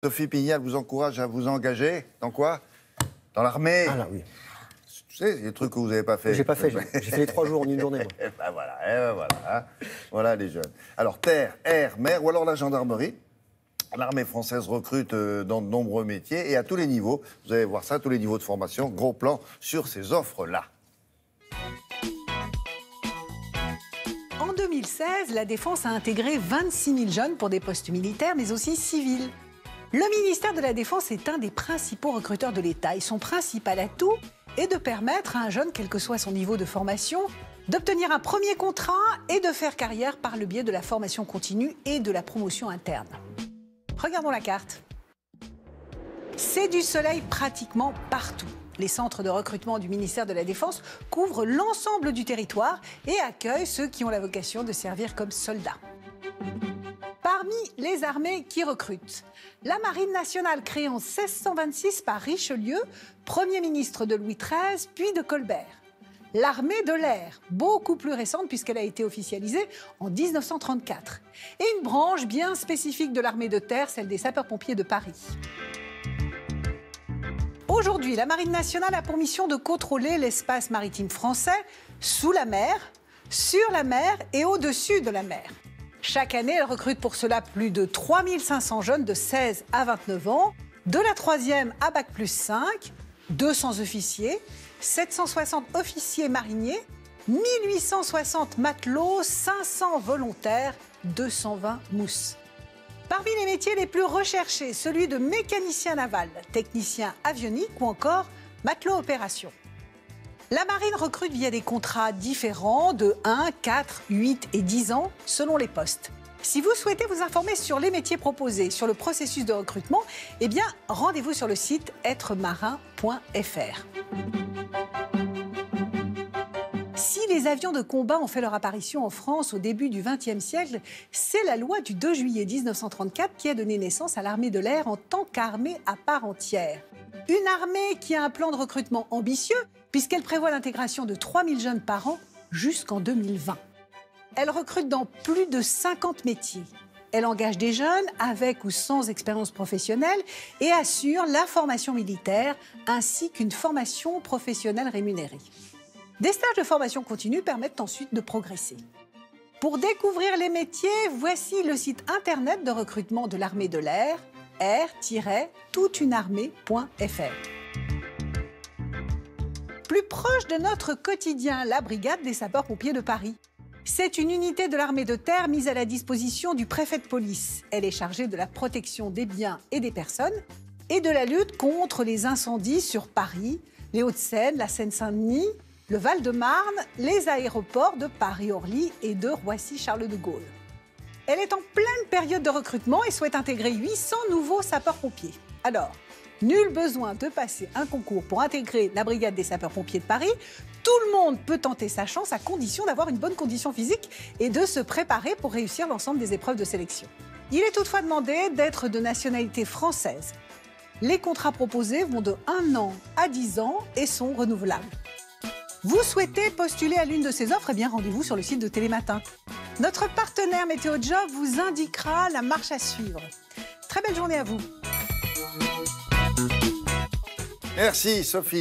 Sophie Pignal vous encourage à vous engager dans quoi? Dans l'armée. Ah là, oui. Tu sais, il y a des trucs que vous n'avez pas fait. J'ai pas fait, j'ai fait les 3 jours en une journée. Moi. Et ben voilà, hein. Voilà les jeunes. Alors terre, air, mer ou alors la gendarmerie. L'armée française recrute dans de nombreux métiers et à tous les niveaux. Vous allez voir ça, tous les niveaux de formation. Gros plan sur ces offres-là. En 2016, la Défense a intégré 26 000 jeunes pour des postes militaires, mais aussi civils. Le ministère de la Défense est un des principaux recruteurs de l'État et son principal atout est de permettre à un jeune, quel que soit son niveau de formation, d'obtenir un premier contrat et de faire carrière par le biais de la formation continue et de la promotion interne. Regardons la carte. C'est du soleil pratiquement partout. Les centres de recrutement du ministère de la Défense couvrent l'ensemble du territoire et accueillent ceux qui ont la vocation de servir comme soldats. Parmi les armées qui recrutent, la Marine nationale créée en 1626 par Richelieu, Premier ministre de Louis XIII, puis de Colbert. L'armée de l'air, beaucoup plus récente puisqu'elle a été officialisée en 1934. Et une branche bien spécifique de l'armée de terre, celle des sapeurs-pompiers de Paris. Aujourd'hui, la Marine nationale a pour mission de contrôler l'espace maritime français sous la mer, sur la mer et au-dessus de la mer. Chaque année, elle recrute pour cela plus de 3500 jeunes de 16 à 29 ans, de la 3e à Bac+5, 200 officiers, 760 officiers mariniers, 1860 matelots, 500 volontaires, 220 mousses. Parmi les métiers les plus recherchés, celui de mécanicien naval, technicien avionique ou encore matelot opération. La marine recrute via des contrats différents de 1, 4, 8 et 10 ans selon les postes. Si vous souhaitez vous informer sur les métiers proposés, sur le processus de recrutement, eh bien, rendez-vous sur le site êtremarin.fr. Si les avions de combat ont fait leur apparition en France au début du XXe siècle, c'est la loi du 2 juillet 1934 qui a donné naissance à l'armée de l'air en tant qu'armée à part entière. Une armée qui a un plan de recrutement ambitieux, puisqu'elle prévoit l'intégration de 3000 jeunes par an jusqu'en 2020. Elle recrute dans plus de 50 métiers. Elle engage des jeunes avec ou sans expérience professionnelle et assure la formation militaire ainsi qu'une formation professionnelle rémunérée. Des stages de formation continue permettent ensuite de progresser. Pour découvrir les métiers, voici le site internet de recrutement de l'armée de l'air, air-toutunearmée.fr. Plus proche de notre quotidien, la brigade des sapeurs-pompiers de Paris. C'est une unité de l'armée de terre mise à la disposition du préfet de police. Elle est chargée de la protection des biens et des personnes et de la lutte contre les incendies sur Paris, les Hauts-de-Seine, la Seine-Saint-Denis, le Val-de-Marne, les aéroports de Paris-Orly et de Roissy-Charles de Gaulle. Elle est en pleine période de recrutement et souhaite intégrer 800 nouveaux sapeurs-pompiers. Alors, nul besoin de passer un concours pour intégrer la brigade des sapeurs-pompiers de Paris. Tout le monde peut tenter sa chance à condition d'avoir une bonne condition physique et de se préparer pour réussir l'ensemble des épreuves de sélection. Il est toutefois demandé d'être de nationalité française. Les contrats proposés vont de 1 an à 10 ans et sont renouvelables. Vous souhaitez postuler à l'une de ces offres? Eh bien, rendez-vous sur le site de Télématin. Notre partenaire Météo Job vous indiquera la marche à suivre. Très belle journée à vous. Merci Sophie.